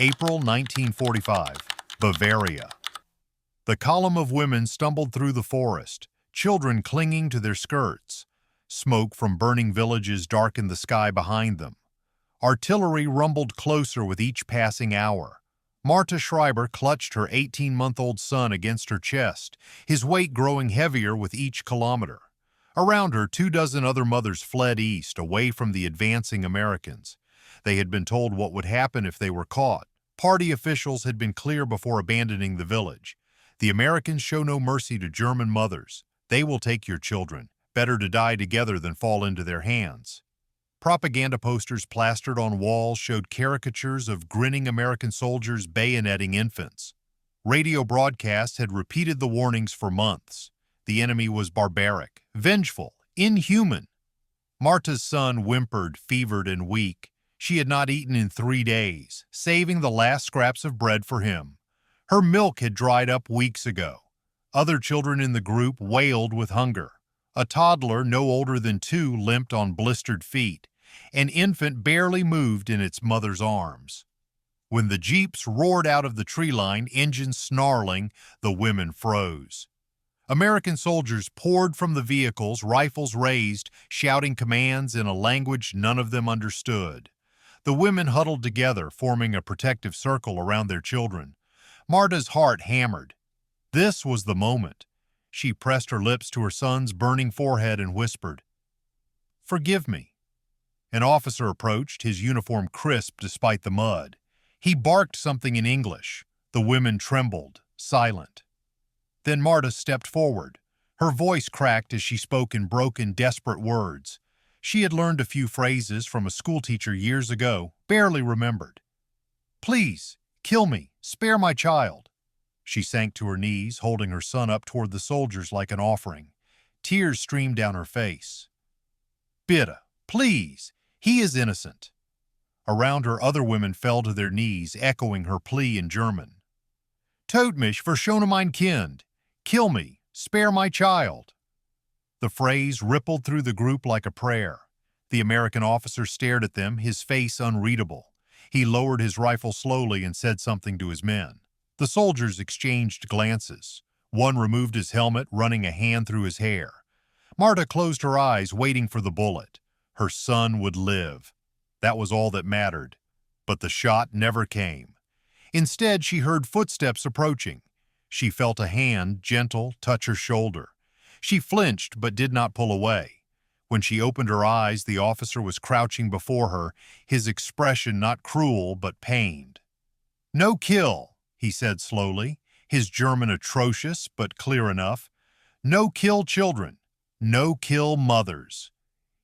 April 1945, Bavaria. The column of women stumbled through the forest, children clinging to their skirts. Smoke from burning villages darkened the sky behind them. Artillery rumbled closer with each passing hour. Marta Schreiber clutched her 18-month-old son against her chest, his weight growing heavier with each kilometer. Around her, 24 other mothers fled east, away from the advancing Americans. They had been told what would happen if they were caught. Party officials had been clear before abandoning the village. The Americans show no mercy to German mothers. They will take your children. Better to die together than fall into their hands. Propaganda posters plastered on walls showed caricatures of grinning American soldiers bayoneting infants. Radio broadcasts had repeated the warnings for months. The enemy was barbaric, vengeful, inhuman. Marta's son whimpered, fevered and weak. She had not eaten in 3 days, saving the last scraps of bread for him. Her milk had dried up weeks ago. Other children in the group wailed with hunger. A toddler no older than 2 limped on blistered feet. An infant barely moved in its mother's arms. When the jeeps roared out of the tree line, engines snarling, the women froze. American soldiers poured from the vehicles, rifles raised, shouting commands in a language none of them understood. The women huddled together, forming a protective circle around their children. Marta's heart hammered. This was the moment. She pressed her lips to her son's burning forehead and whispered, "Forgive me." An officer approached, his uniform crisp despite the mud. He barked something in English. The women trembled, silent. Then Marta stepped forward. Her voice cracked as she spoke in broken, desperate words. She had learned a few phrases from a schoolteacher years ago, barely remembered. "Please, kill me, spare my child." She sank to her knees, holding her son up toward the soldiers like an offering. Tears streamed down her face. "Bitte, please, he is innocent." Around her, other women fell to their knees, echoing her plea in German. "Töt mich, verschone mein Kind. Kill me, spare my child." The phrase rippled through the group like a prayer. The American officer stared at them, his face unreadable. He lowered his rifle slowly and said something to his men. The soldiers exchanged glances. One removed his helmet, running a hand through his hair. Marta closed her eyes, waiting for the bullet. Her son would live. That was all that mattered. But the shot never came. Instead, she heard footsteps approaching. She felt a hand, gentle, touch her shoulder. She flinched but did not pull away. When she opened her eyes, the officer was crouching before her, his expression not cruel but pained. "No kill," he said slowly, his German atrocious but clear enough. "No kill children. No kill mothers."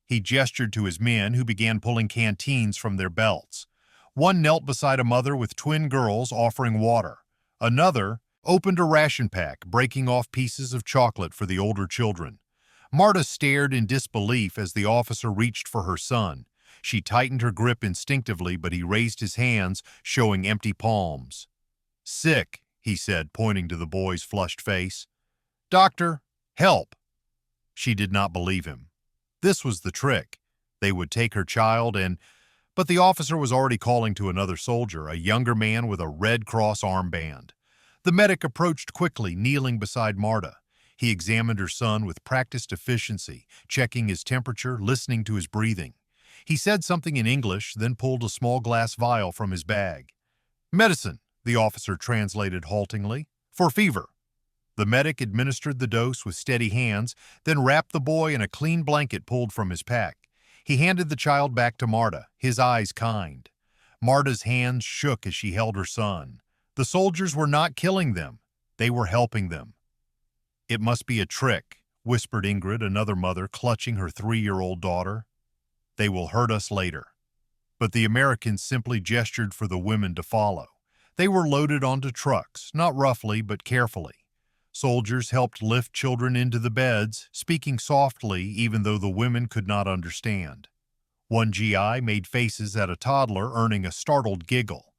He gestured to his men, who began pulling canteens from their belts. One knelt beside a mother with twin girls offering water. Another opened a ration pack, breaking off pieces of chocolate for the older children. Marta stared in disbelief as the officer reached for her son. She tightened her grip instinctively, but he raised his hands, showing empty palms. "Sick," he said, pointing to the boy's flushed face. "Doctor, help." She did not believe him. This was the trick. They would take her child but the officer was already calling to another soldier, a younger man with a Red Cross armband. The medic approached quickly, kneeling beside Marta. He examined her son with practiced efficiency, checking his temperature, listening to his breathing. He said something in English, then pulled a small glass vial from his bag. "Medicine," the officer translated haltingly, "for fever." The medic administered the dose with steady hands, then wrapped the boy in a clean blanket pulled from his pack. He handed the child back to Marta, his eyes kind. Marta's hands shook as she held her son. The soldiers were not killing them. They were helping them. "It must be a trick," whispered Ingrid, another mother, clutching her 3-year-old daughter. "They will hurt us later." But the Americans simply gestured for the women to follow. They were loaded onto trucks, not roughly but carefully. Soldiers helped lift children into the beds, speaking softly even though the women could not understand. One GI made faces at a toddler, earning a startled giggle.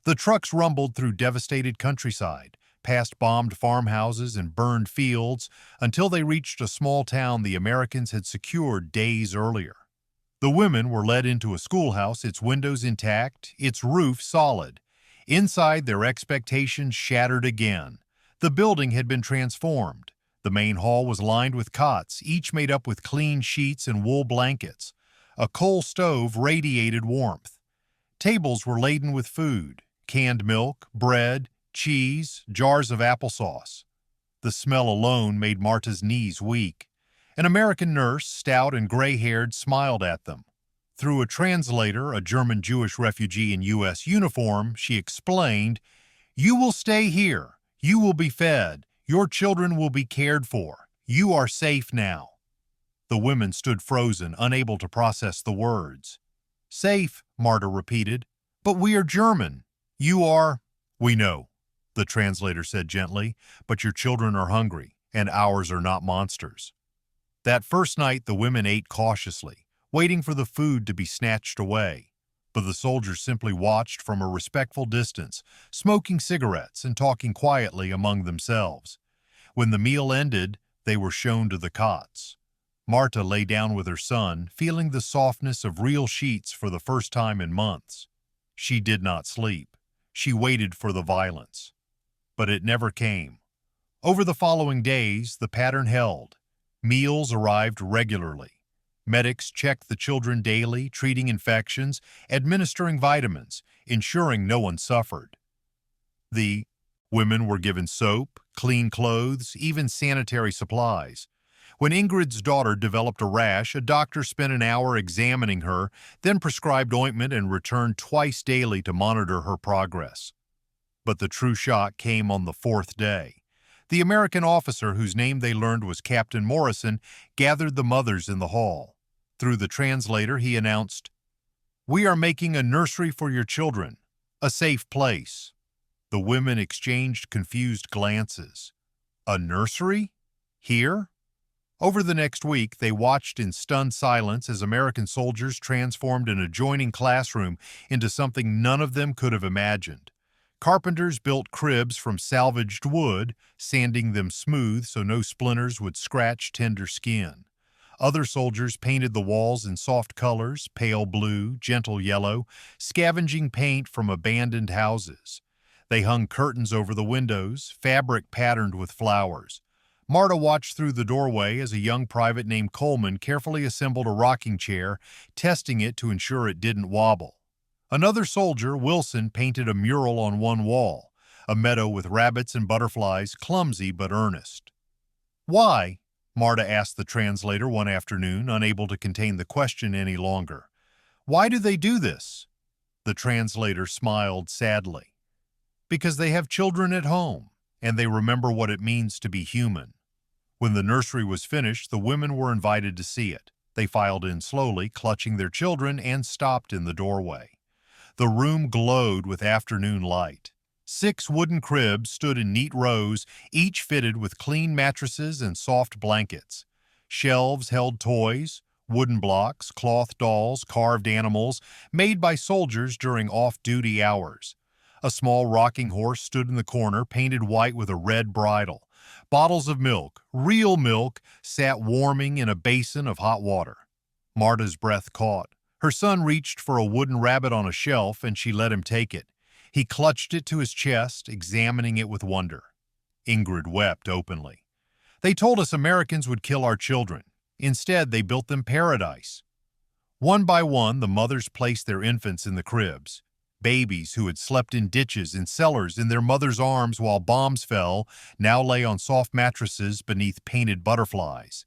The trucks rumbled through devastated countryside, past bombed farmhouses and burned fields, until they reached a small town the Americans had secured days earlier. The women were led into a schoolhouse, its windows intact, its roof solid. Inside, their expectations shattered again. The building had been transformed. The main hall was lined with cots, each made up with clean sheets and wool blankets. A coal stove radiated warmth. Tables were laden with food, canned milk, bread, cheese, jars of applesauce. The smell alone made Marta's knees weak. An American nurse, stout and gray-haired, smiled at them. Through a translator, a German Jewish refugee in U.S. uniform, she explained, "You will stay here. You will be fed. Your children will be cared for. You are safe now." The women stood frozen, unable to process the words. "Safe," Marta repeated. "But we are German. You are—" "We know," the translator said gently, "but your children are hungry, and ours are not monsters." That first night, the women ate cautiously, waiting for the food to be snatched away. But the soldiers simply watched from a respectful distance, smoking cigarettes and talking quietly among themselves. When the meal ended, they were shown to the cots. Marta lay down with her son, feeling the softness of real sheets for the first time in months. She did not sleep. She waited for the violence. But it never came. Over the following days, the pattern held. Meals arrived regularly. Medics checked the children daily, treating infections, administering vitamins, ensuring no one suffered. The women were given soap, clean clothes, even sanitary supplies. When Ingrid's daughter developed a rash, a doctor spent an hour examining her, then prescribed ointment and returned twice daily to monitor her progress. But the true shock came on the fourth day. The American officer, whose name they learned was Captain Morrison, gathered the mothers in the hall. Through the translator, he announced, "We are making a nursery for your children, a safe place." The women exchanged confused glances. A nursery? Here? Over the next week, they watched in stunned silence as American soldiers transformed an adjoining classroom into something none of them could have imagined. Carpenters built cribs from salvaged wood, sanding them smooth so no splinters would scratch tender skin. Other soldiers painted the walls in soft colors, pale blue, gentle yellow, scavenging paint from abandoned houses. They hung curtains over the windows, fabric patterned with flowers. Marta watched through the doorway as a young private named Coleman carefully assembled a rocking chair, testing it to ensure it didn't wobble. Another soldier, Wilson, painted a mural on one wall, a meadow with rabbits and butterflies, clumsy but earnest. "Why?" Marta asked the translator one afternoon, unable to contain the question any longer. "Why do they do this?" The translator smiled sadly. "Because they have children at home, and they remember what it means to be human." When the nursery was finished, the women were invited to see it. They filed in slowly, clutching their children, and stopped in the doorway. The room glowed with afternoon light. 6 wooden cribs stood in neat rows, each fitted with clean mattresses and soft blankets. Shelves held toys, wooden blocks, cloth dolls, carved animals, made by soldiers during off-duty hours. A small rocking horse stood in the corner, painted white with a red bridle. Bottles of milk, real milk, sat warming in a basin of hot water. Marta's breath caught. Her son reached for a wooden rabbit on a shelf, and she let him take it. He clutched it to his chest, examining it with wonder. Ingrid wept openly. "They told us Americans would kill our children. Instead, they built them paradise." One by one, the mothers placed their infants in the cribs. Babies who had slept in ditches and cellars in their mother's arms while bombs fell now lay on soft mattresses beneath painted butterflies.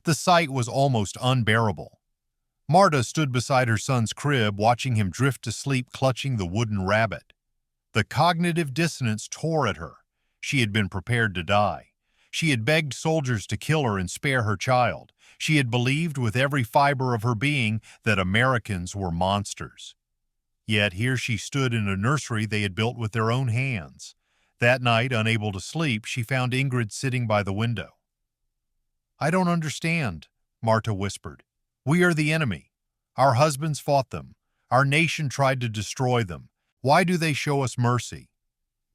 The sight was almost unbearable. Marta stood beside her son's crib, watching him drift to sleep clutching the wooden rabbit. The cognitive dissonance tore at her. She had been prepared to die. She had begged soldiers to kill her and spare her child. She had believed with every fiber of her being that Americans were monsters. Yet here she stood in a nursery they had built with their own hands. That night, unable to sleep, she found Ingrid sitting by the window. "I don't understand," Marta whispered. "We are the enemy. Our husbands fought them. Our nation tried to destroy them. Why do they show us mercy?"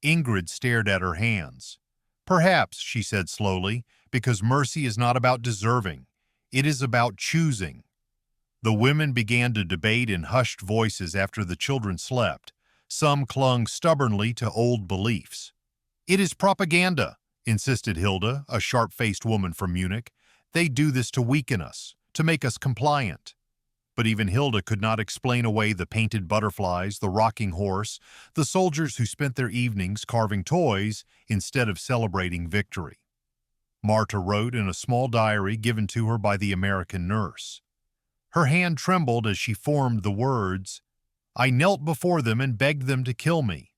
Ingrid stared at her hands. "Perhaps," she said slowly, "because mercy is not about deserving. It is about choosing." The women began to debate in hushed voices after the children slept. Some clung stubbornly to old beliefs. "It is propaganda," insisted Hilda, a sharp-faced woman from Munich. "They do this to weaken us, to make us compliant." But even Hilda could not explain away the painted butterflies, the rocking horse, the soldiers who spent their evenings carving toys instead of celebrating victory. Marta wrote in a small diary given to her by the American nurse. Her hand trembled as she formed the words, "I knelt before them and begged them to kill me.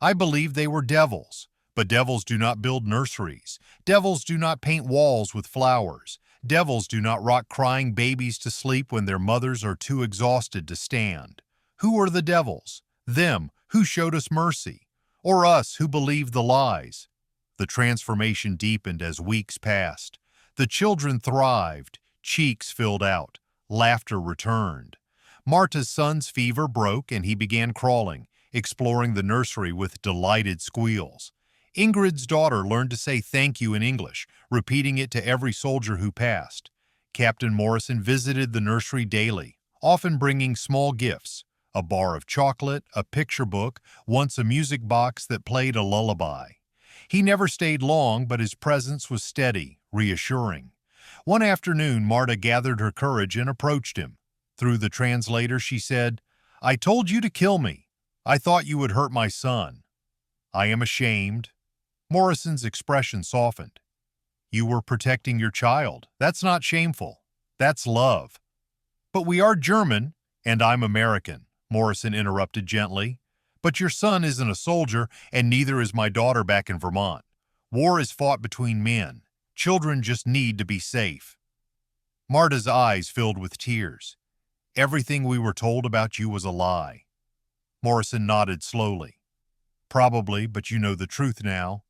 I believed they were devils, but devils do not build nurseries. Devils do not paint walls with flowers. Devils do not rock crying babies to sleep when their mothers are too exhausted to stand. Who are the devils? Them who showed us mercy, or us who believed the lies?" The transformation deepened as weeks passed. The children thrived, cheeks filled out, laughter returned. Marta's son's fever broke and he began crawling, exploring the nursery with delighted squeals. Ingrid's daughter learned to say thank you in English, repeating it to every soldier who passed. Captain Morrison visited the nursery daily, often bringing small gifts, a bar of chocolate, a picture book, once a music box that played a lullaby. He never stayed long, but his presence was steady, reassuring. One afternoon, Marta gathered her courage and approached him. Through the translator, she said, "I told you to kill me. I thought you would hurt my son. I am ashamed." Morrison's expression softened. "You were protecting your child. That's not shameful. That's love." "But we are German, and I'm American," Morrison interrupted gently. "But your son isn't a soldier, and neither is my daughter back in Vermont. War is fought between men. Children just need to be safe." Marta's eyes filled with tears. "Everything we were told about you was a lie." Morrison nodded slowly. "Probably, but you know the truth now."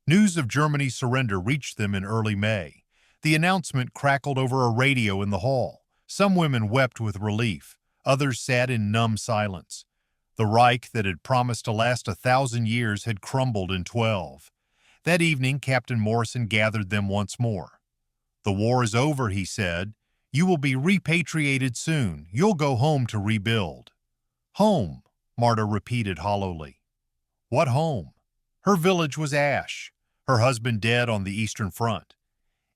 News of Germany's surrender reached them in early May. The announcement crackled over a radio in the hall. Some women wept with relief. Others sat in numb silence. The Reich that had promised to last 1,000 years had crumbled in 12. That evening, Captain Morrison gathered them once more. "The war is over," he said. "You will be repatriated soon. You'll go home to rebuild." "Home," Marta repeated hollowly. What home? Her village was ash, her husband dead on the Eastern Front.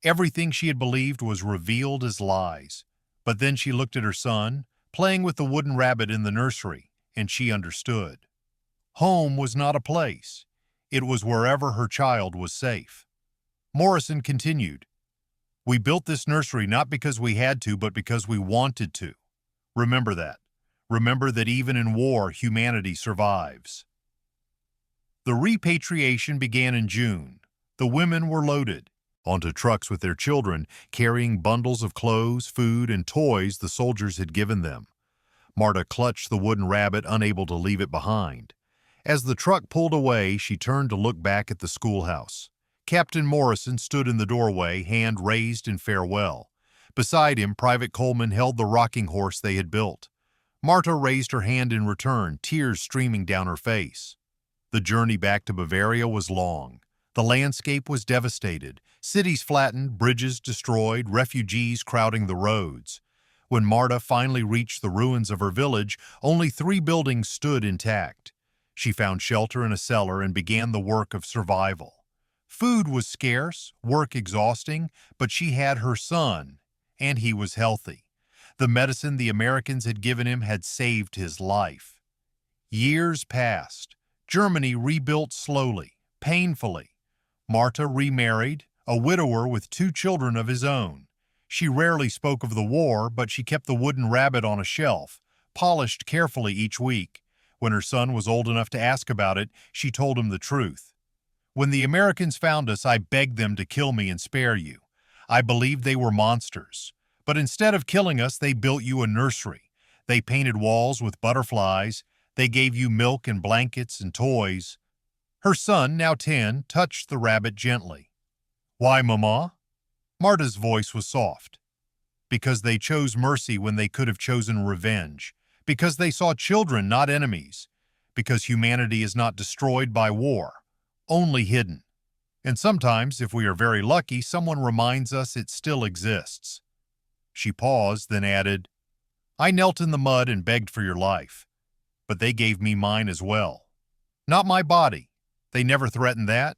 Everything she had believed was revealed as lies. But then she looked at her son, playing with the wooden rabbit in the nursery, and she understood. Home was not a place. It was wherever her child was safe. Morrison continued, "We built this nursery not because we had to, but because we wanted to. Remember that. Remember that even in war, humanity survives." The repatriation began in June. The women were loaded onto trucks with their children, carrying bundles of clothes, food, and toys the soldiers had given them. Marta clutched the wooden rabbit, unable to leave it behind. As the truck pulled away, she turned to look back at the schoolhouse. Captain Morrison stood in the doorway, hand raised in farewell. Beside him, Private Coleman held the rocking horse they had built. Marta raised her hand in return, tears streaming down her face. The journey back to Bavaria was long. The landscape was devastated, cities flattened, bridges destroyed, refugees crowding the roads. When Marta finally reached the ruins of her village, only 3 buildings stood intact. She found shelter in a cellar and began the work of survival. Food was scarce, work exhausting, but she had her son, and he was healthy. The medicine the Americans had given him had saved his life. Years passed. Germany rebuilt slowly, painfully. Marta remarried, a widower with 2 children of his own. She rarely spoke of the war, but she kept the wooden rabbit on a shelf, polished carefully each week. When her son was old enough to ask about it, she told him the truth. "When the Americans found us, I begged them to kill me and spare you. I believed they were monsters. But instead of killing us, they built you a nursery. They painted walls with butterflies. They gave you milk and blankets and toys." Her son, now 10, touched the rabbit gently. "Why, Mama?" Marta's voice was soft. "Because they chose mercy when they could have chosen revenge. Because they saw children, not enemies. Because humanity is not destroyed by war, only hidden. And sometimes, if we are very lucky, someone reminds us it still exists." She paused, then added, "I knelt in the mud and begged for your life. but they gave me mine as well. Not my body. They never threatened that.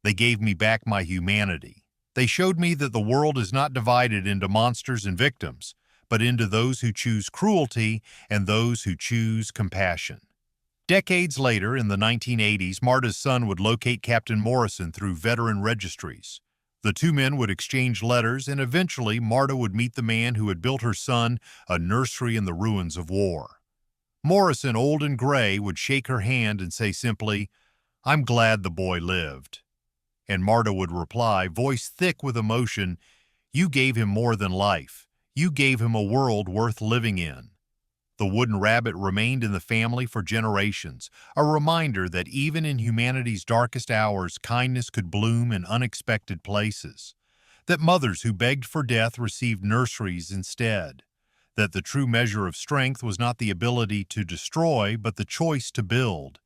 They gave me back my humanity. They showed me that the world is not divided into monsters and victims, but into those who choose cruelty and those who choose compassion. Decades later, in the 1980s, Marta's son would locate Captain Morrison through veteran registries. The two men would exchange letters, and eventually Marta would meet the man who had built her son a nursery in the ruins of war. Morrison, old and gray, would shake her hand and say simply, "I'm glad the boy lived." And Marta would reply, voice thick with emotion, "You gave him more than life. You gave him a world worth living in." The wooden rabbit remained in the family for generations, a reminder that even in humanity's darkest hours, kindness could bloom in unexpected places, that mothers who begged for death received nurseries instead, that the true measure of strength was not the ability to destroy, but the choice to build,